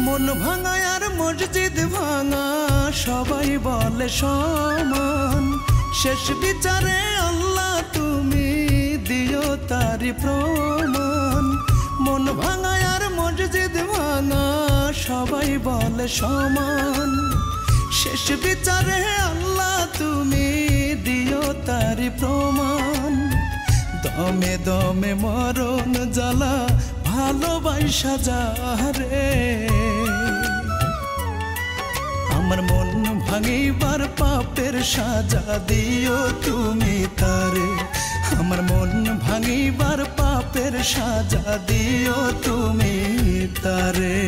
মন ভাঙা আর মসজিদ ভাঙা সবাই বলে সমান, শেষ বিচারে আল্লাহ তুমি দিও তারি প্রমাণ। মন ভাঙা আর মসজিদ ভাঙা সবাই বলে সমান, শেষ বিচারে আল্লাহ তুমি দিও তারি প্রমাণ। দমে দমে মরণ জ্বালা ভালোবাসা যারে, আমার মন ভাঙিবার পাপের সাজা দিও তুমি তারে। আমার মন ভাঙিবার পাপের সাজা দিও তুমি তারে।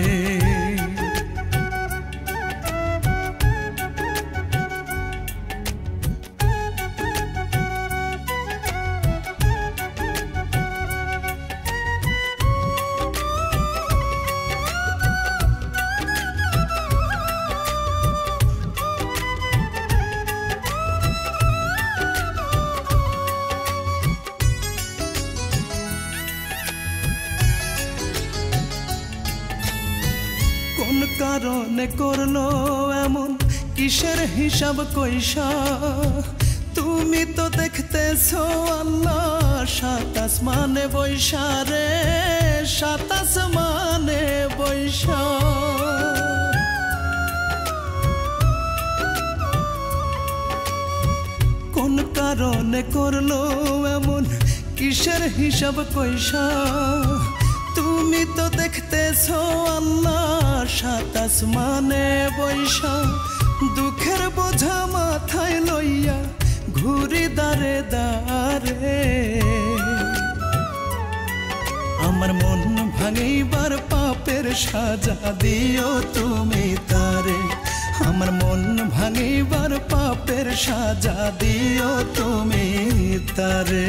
কোন কারণে করলো এমন, কিসের হিসাব কইসা? তুমি তো দেখতেছো আল্লাহ সাত আসমানে বৈশা রে, সাত আসমানে বৈশা। কোন কারণে করলো এমন, কিসের হিসাব কইসা? তুমি তো দেখতেছো আল্লাহ সাত আসমানে বৈশা। দুঃখের বোঝা মাথায় লইয়া ঘুরি দারে দারে, আমার মন ভাঙিবার পাপের সাজা দিও তুমি তারে। আমার মন ভাঙিবার পাপের সাজা দিও তুমি তারে।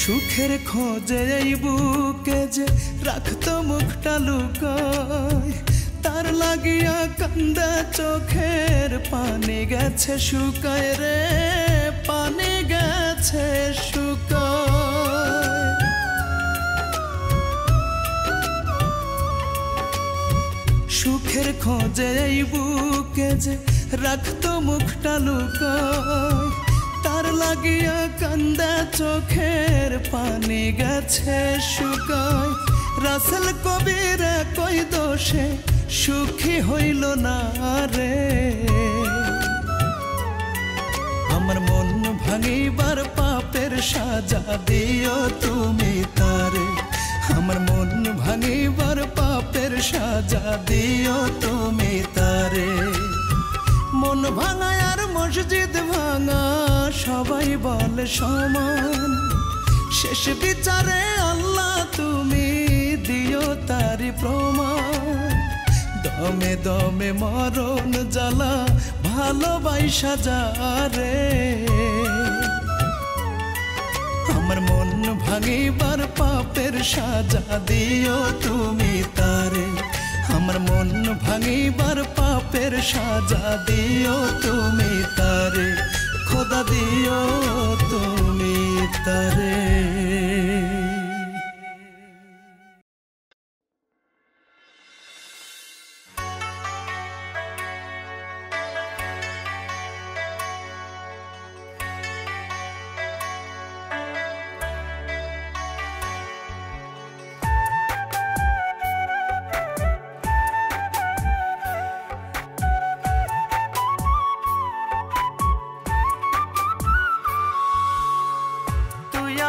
সুখের খোঁজে এই বুকে যে রাখতো মুখটা লুকায়, তার লাগিয়া কান্দা চোখের পানি গেছে শুকায় রে, পানি গেছে শুকায়। সুখের খোঁজে এই বুকে যে রাখতো মুখটা লুকায়, তার লাগিয়া কান্দা চোখের পানি গেছে শুকায়। রাসেল কবির কই দোষে সুখী হইল না রে, আমার মন ভাঙিবার পাপের সাজা দিও তুমি তারে। আমার মন ভাঙিবার পাপের সাজা দিও তুমি তারে। মন ভাঙা আর মসজিদ ভাঙা সবাই বলে সমান, শেষ বিচারে আল্লাহ তুমি দিও তারি প্রমাণ। দমে দমে মরণ জ্বালা ভালোবাসা যারে, আমার মন ভাঙিবার পাপের সাজা দিও তুমি তারে। আমার মন ভাঙিবার পাপের সাজা দিও তুমি তারে, খোদা দিও তুমি তারে।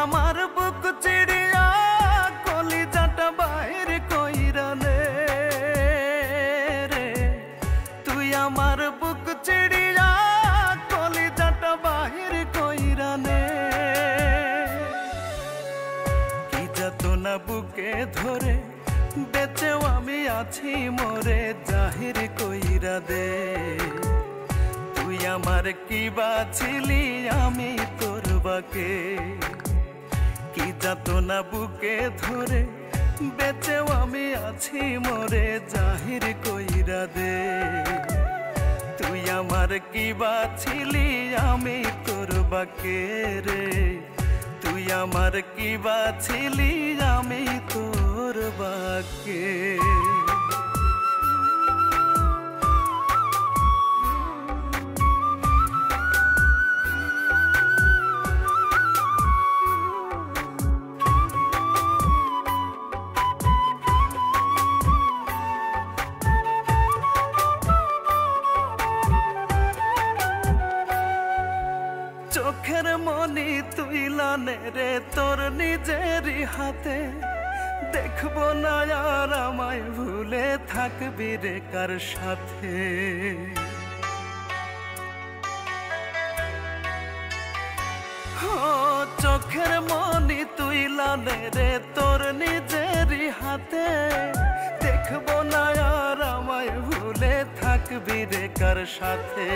আমার বুক চিড় আছি মোরে জাহির কইরা দে তুই আমার কি বাছিলি আমি তোর বাকে কি যাতনা বুকে ধরে বেঁচেও আমি আছি মোরে জাহির কইরা দে তুই আমার কি বাছিলি আমি তোর বাকে রে তুই আমার কি বাছিলি আমি তোর বাকে চোখের মনি তুই লানে রে তোর নিজেরই হাতে দেখবো না আর আমায় ভুলে থাকবি রে কার সাথে চোখের মনি তুই লানে রে তোর নিজেরই হাতে দেখবো না আর আমায় ভুলে থাকবি রে কার সাথে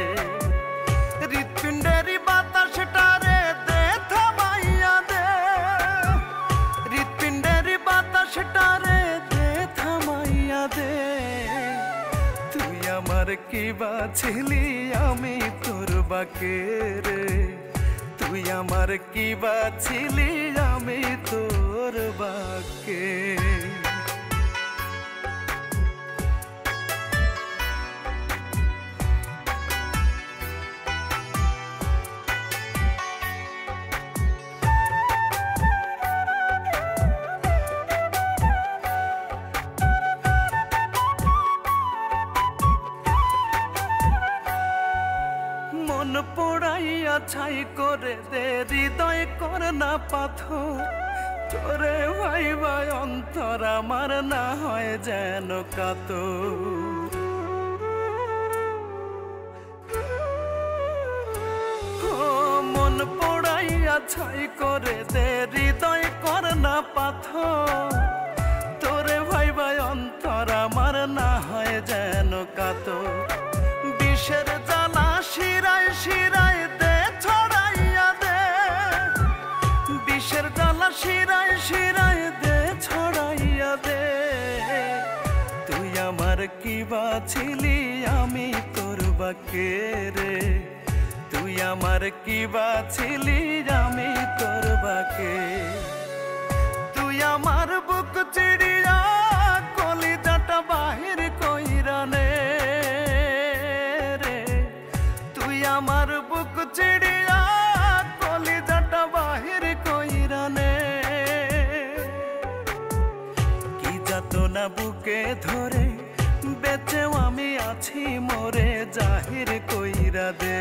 হৃৎপিণ্ডেরই বাতাসটারে দে থামাইয়া দে হৃৎপিণ্ডেরই বাতাসটারে দে থামাইয়া দে তুই আমার কি বাছিলি আমি তোর বাকে রে তুই আমার কি বাছিলি আমি তোর বাকে মন পোড়াইয়া ছাই করে দে হৃদয় কর না পাথর তোরে ভাই ভাই অন্তর আমার না হয় যেন কাতর মন পোড়াইয়া ছাই করে দে হৃদয় কর না পাথর তোরে ভাই ভাই অন্তর আমার না হয় যেন কাতর বিষের জ্বালা শিরায় শিরায় দে ছড়াইয়া দে বিষের জ্বালা শিরায় শিরায় দে ছড়াইয়া দে তুই আমার কি বাছিলি আমি তোর বাকে রে তুই আমার কি বাছিলি আমি তোর বাকে তুই আমার বুক চিড়িয়া কলিজাটা বাহির কইরা নে আমার বুক চিড়িয়া কলিজাটা বাহির কইরা নে কি যাতনা বুকে ধরে বেঁচেও আমি আছি মোরে জাহির কইরা দে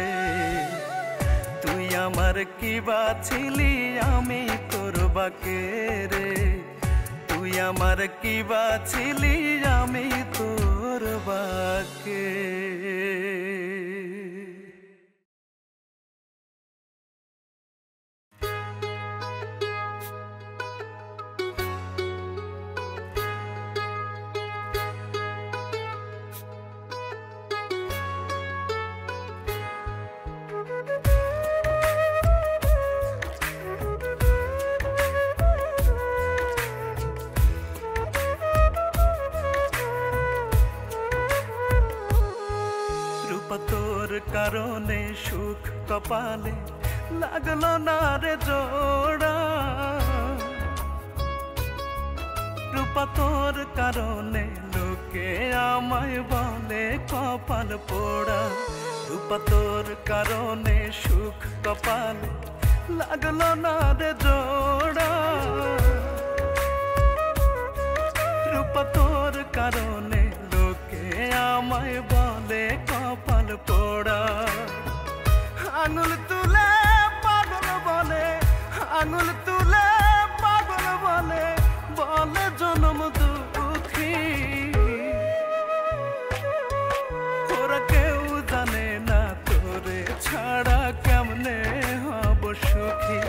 তুই আমার কি বাছিলি আমি তোর বাকে রে তুই আমার কি বাছিলি আমি তোর বাকে কারণে সুখ কপালে লাগলো না রে জোড়া রূপা তোর কারণে লোকে আমায় বলে কপাল পোড়া রূপা তোর কারণে সুখ কপালে লাগলো না রে জোড়া রূপা তোর কারণে লোকে আমায় বলে কপাল পোড়া আঙুল তুলে পাগল বলে আঙুল তুলে পাগল বলে বলে জনম দুঃখী ওরা কেউ জানে না তোরে ছাড়া কেমনে হব সুখী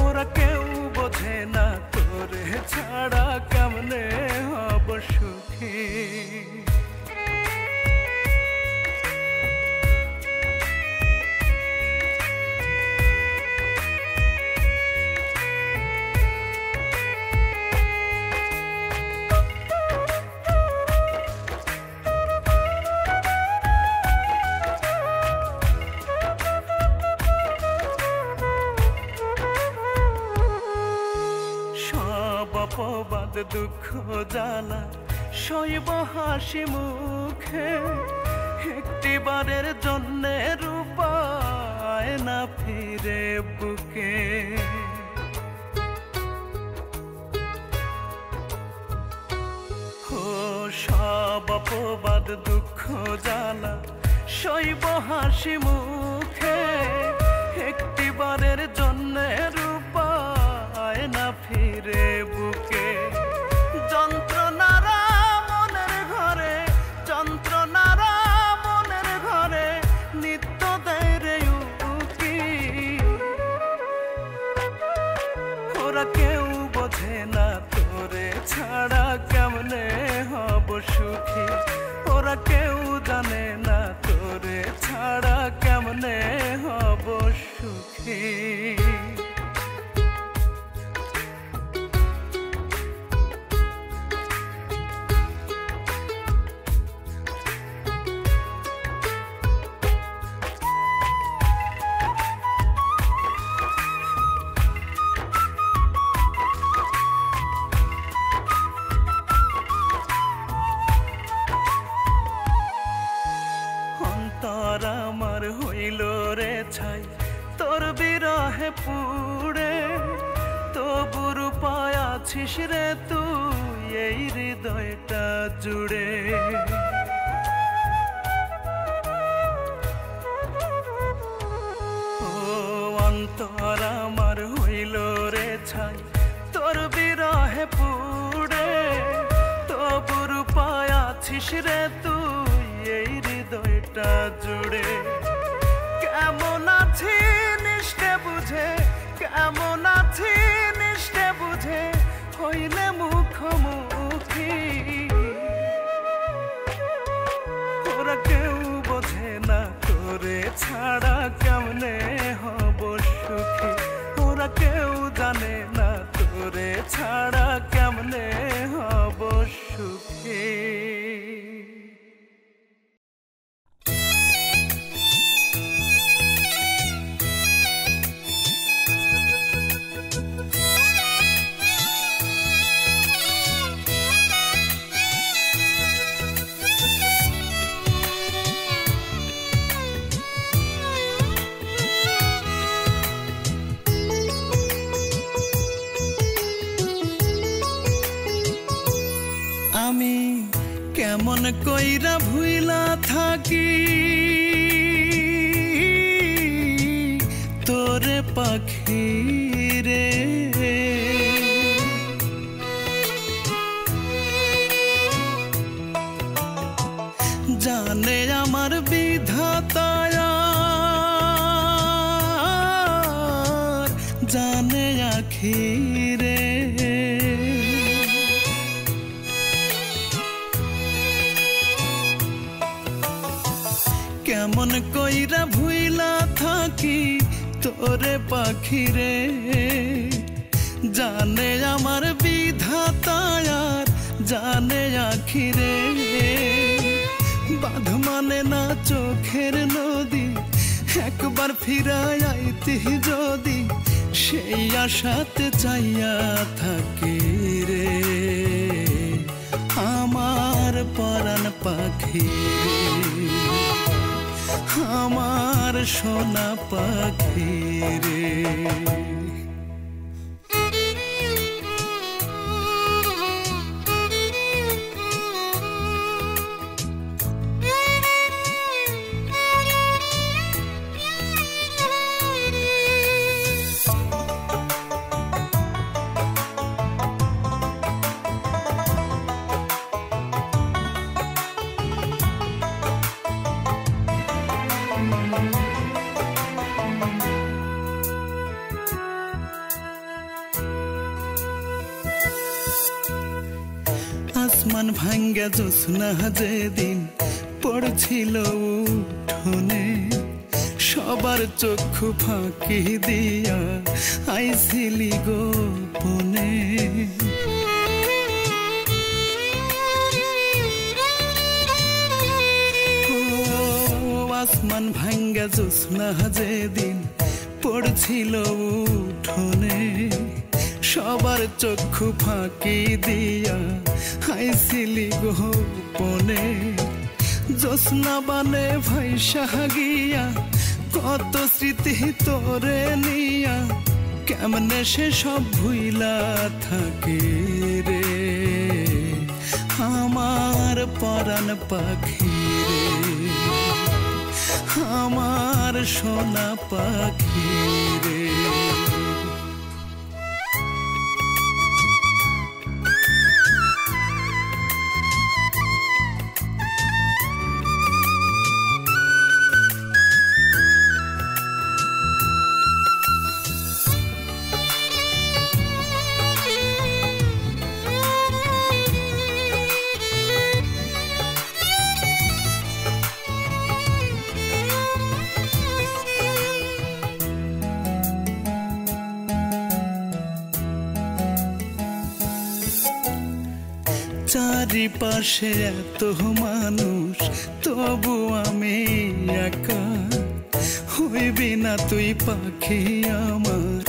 ওরা কেউ বোঝে না তোরে ছাড়া কেমনে হব সুখী দুঃখ জ্বালা সইব হাসি মুখে, একটিবারের জন্যে রূপায় না ফিরে বুকে। ও সব অপবাদ দুঃখ জ্বালা সইব হাসি মুখে, একটিবারের জন্যে রূপায় না ফিরে বুকে। যন্ত্রণারা মনের ঘরে, যন্ত্রণারা মনের ঘরে নিত্য দেয় রে উকি। ওরা কেউ বোঝে না তোরে ছাড়া কেমনে হব সুখী, ওরা কেউ জানে না তোরে ছাড়া কেমনে হব সুখী। অন্তর আমার হইল রে ছাই তোর বিরহে পুড়ে, তবু রূপায় আছিস রে তুই এই হৃদয়টা জুড়ে। ও অন্তর আমার হইল রে ছাই তোর বিরহে পুড়ে, তবু রূপায় আছিস রে তুই এই হৃদয়টা জুড়ে। কেমন আছি নিষ্ঠে বুঝে, কেমন আছি নিষ্ঠে বুঝে হইলে মুখোমুখি। ওরা কেউ বোঝে না তোরে ছাড়া কেমনে হব সুখী, ওরা কেউ জানে না তোরে ছাড়া কেমনে হব সুখী। আমি কেমন কইরা ভুইলা থাকি তোরে পাখি রে, জানে আমার বিধাতায়, জানে আখি রে। কেমন কইরা ভুইলা থাকি তোরে পাখি রে, জানে আমার বিধাতায়, জানে আখি রে। বাঁধ মানে না চোখের নদী, একবার ফিরাই আইতি যদি, সেই আশাতে চাইয়া থাকি রে আমার পরাণ পাখি রে, আমার সোনা পাখি রে। আসমান ভাঙ্গা জ্যোৎস্না যেদিন পড়ছিল উঠোনে, সবার চক্ষু ফাঁকি দিয়া আইছিলি গোপনে। আসমান ভাঙ্গা জ্যোৎস্না যেদিন পড়ছিল উঠোনে, সবার চক্ষু ফাঁকি দিয়া হাইছিলি গোপনে জ্যোৎস্না বানে ভাইসা গিয়া কত স্মৃতি তোরে নিয়া কেমনে সে সব ভুইলা থাকে রে আমার পরাণ পাখি রে আমার সোনা পাখি রে চারিপাশে এত মানুষ তবু আমি একা হইবি না তুই পাখি আমার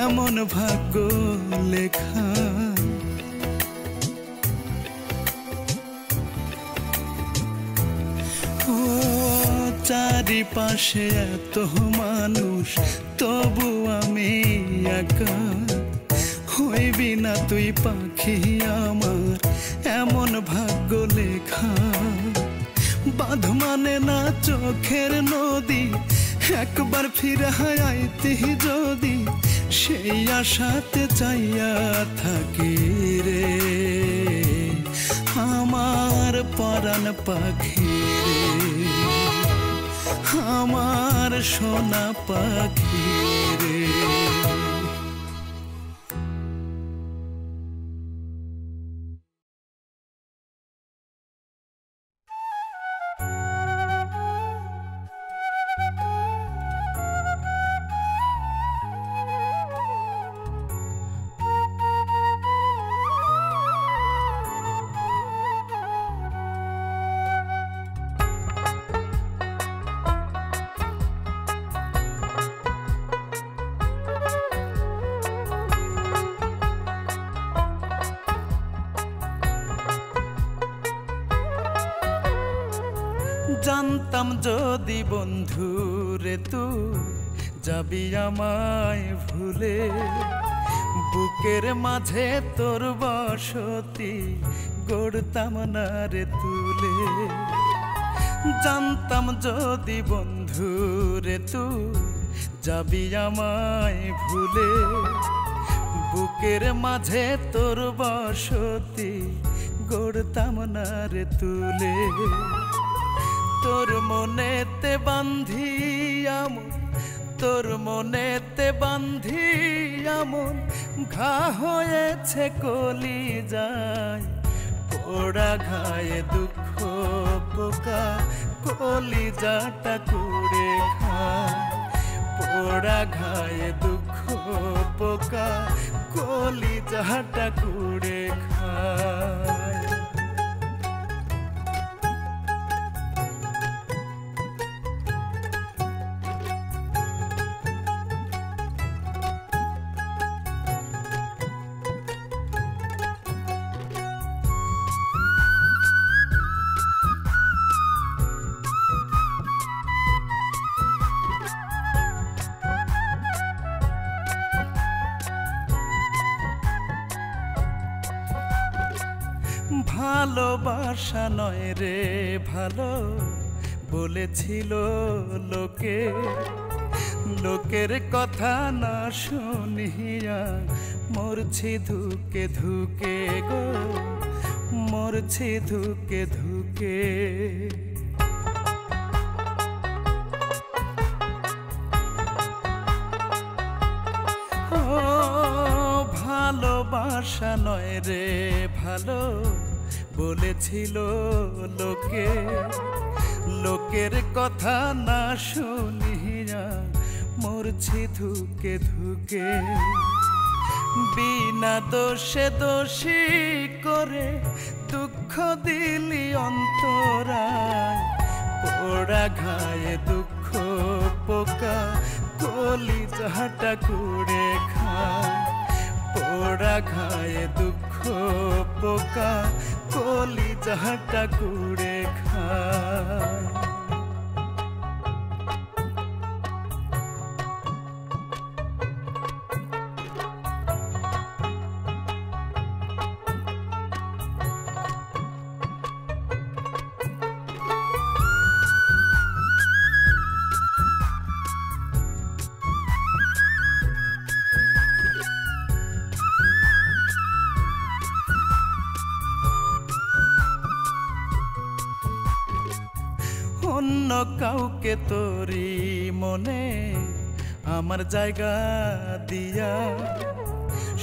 এমন ভাগ্য লেখা ও চারিপাশে এত মানুষ তবু আমি একা হইবি না তুই পাখি আমার এমন ভাগ্য লেখা বাঁধ মানে না চোখের নদী একবার ফিরে আইতি যদি সেই আশাতে চাইয়া থাকি রে আমার পরাণ পাখি রে আমার সোনা পাখি রে জানতাম যদি বন্ধু রে তুই যাবি আমায় ভুলে বুকের মাঝে তোর বসতি গড়তাম না রে তুলে জানতাম যদি বন্ধু রে তুই যাবি আমায় ভুলে বুকের মাঝে তোর বসতি গড়তাম না রে তুলে তোর মনেতে বান্ধি আমন তোর মনেতে বান্ধি আমন ঘা হয়েছে কলি যায় পোড়া ঘায়ে দুঃখ পোকা কলি যাটা কুড়ে খায় পোড়া ঘায়ে দুঃখ পোকা কলি যাটা কুড়ে খায় ভালোবাসা নয় রে ভালো বলেছিল লোকে লোকের কথা না শুনিয়া মরছি ধুকে ধুকে গো মরছি ধুকে ধুকে ভালোবাসা নয় রে ভালো বলেছিল লোকে লোকের কথা না শুনিয়া মরছি ধুকে ধুকে বিনা দোষে দোষী করে দুঃখ দিলি অন্তরায় পোড়া ঘায়ে দুঃখ পোকা কলি যাটা কুড়ে খায় পোড়া ঘায়ে দুঃখ পোকা কলিজাটা কুড়ে খায়। অন্য কাউকে তোরি মনে আমার জায়গা দিয়া,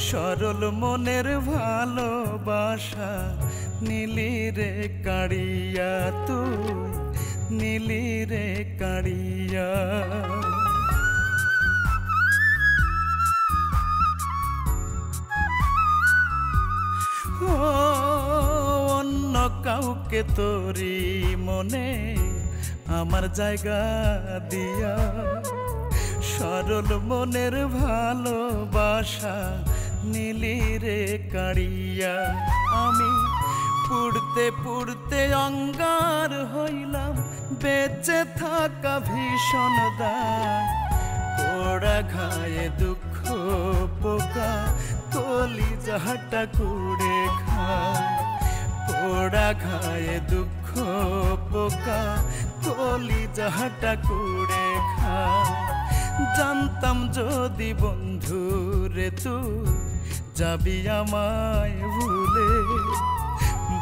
সরল মনের ভালোবাসা নীলি রে কাড়িয়া, তুই নীলি রে কাড়িয়া। অন্য কাউকে তোরি মনে আমার জায়গা দিয়া, সরল মনের ভালোবাসা নীলি রে কাড়িয়া। আমি পুড়তে পুড়তে অঙ্গার হইলাম, বেঁচে থাকা ভীষণ দায়। পোড়া ঘায়ে দুঃখ পোকা কলিজাটা কুড়ে খায়। পোড়া ঘায়ে দুঃখ পোকা কলিজাটা কুড়ে খায়। জানতাম যদি বন্ধু রে তুই যাবি আমায় ভুলে,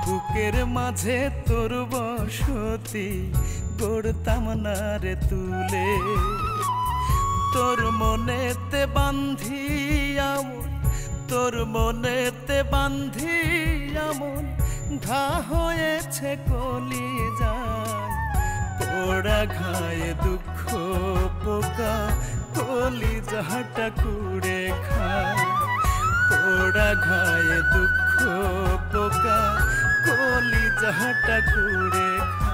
বুকের মাঝে তোর বসতি গড়তাম না রে তুলে। তোর মনেতে বান্ধিয়া মন, তোর মনেতে বান্ধিয়া মন ঘা হয়েছে কলিজায়। পোড়া ঘায়ে দুঃখ পোকা কলিজাটা কুড়ে খায়। পোড়া ঘায়ে দুঃখ পোকা কলিজাটা কুড়ে খায়।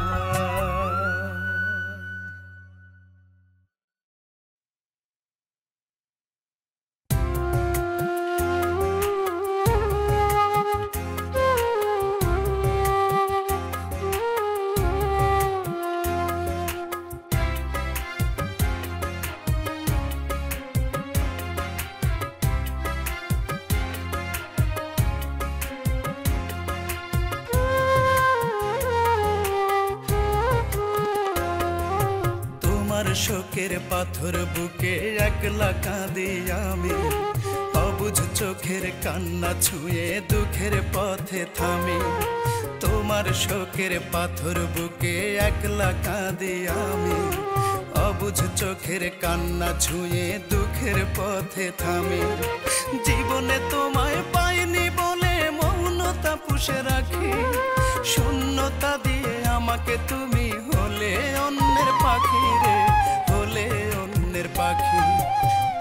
শোকের পাথর বুকে একলা কাঁদি আমি, অবুঝ চোখের কান্না ছুঁয়ে দুঃখের পথে থামি। তোমার শোকের পাথর বুকে একলা কাঁদি আমি, অবুঝ চোখের কান্না ছুঁয়ে দুঃখের পথে থামি। জীবনে তোমায় পাইনি বলে মৌনতা পুষে রাখি, শূন্যতা দিয়ে আমাকে তুমি হলে অন্যের পাখি রে, হলে অন্যের পাখি।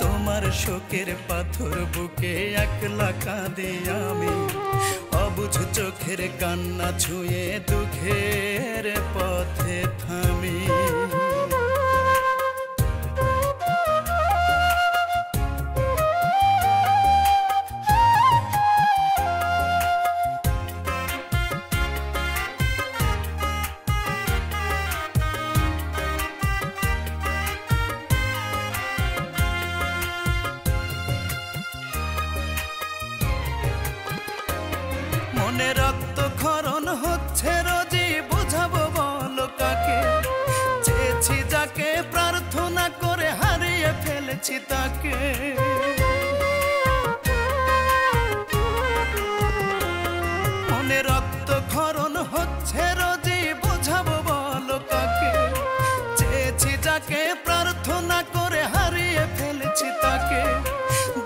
তোমার শোকের পাথর বুকে একলা কাঁদি আমি, অবুঝ চোখের কান্না ছুঁয়ে দুঃখের পথে থামি। মনে রক্তক্ষরণ হচ্ছে রোজই, বুঝাবো বলো কাকে? চেয়েছি যাকে, প্রার্থনা করে হারিয়ে ফেলেছি তাকে। মনে রক্তক্ষরণ হচ্ছে রোজই, বুঝাবো বলো কাকে? চেয়েছি যাকে, প্রার্থনা করে হারিয়ে ফেলেছি তাকে।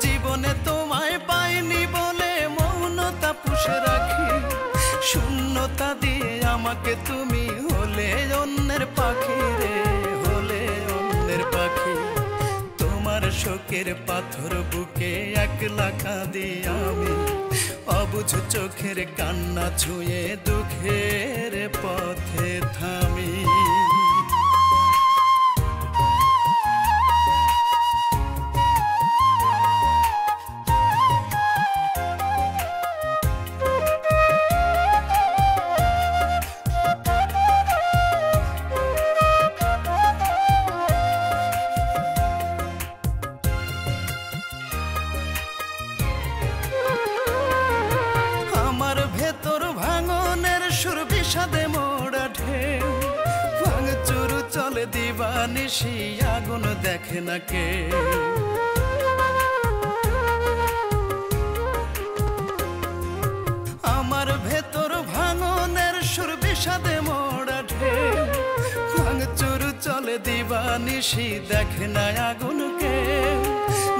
জীবনে তোমায় পাইনি বলে মৌনতা পুষে রাখি, শূন্যতা দিয়ে আমাকে তুমি হলে অন্যের পাখি রে, হলে অন্যের পাখি। তোমার শোকের পাথর বুকে একলা কাঁদি আমি, অবুঝ চোখের কান্না ছুঁয়ে দুঃখের পথে থামি। দিবানিশি আগুন দেখে না কে। আমার ভেতর ভাঙনের সুর বিষাদে মোড়া ঢেউ, ভাঙচুর চলে দিবানিশি দেখে না আগুন কে।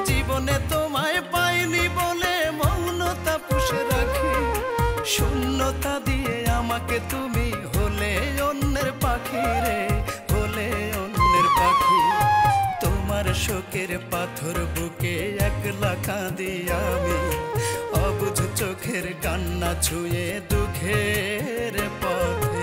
জীবনে তোমায় পাইনি বলে মৌনতা পুষে রাখি, শূন্যতা দিয়ে আমাকে তুমি হলে অন্যের পাখি রে, হলে অন্যের পাখি। তোমার শোকের পাথর বুকে একলা কাঁদি আমি, অবুঝ চোখের কান্না ছুঁয়ে দুঃখের পথে।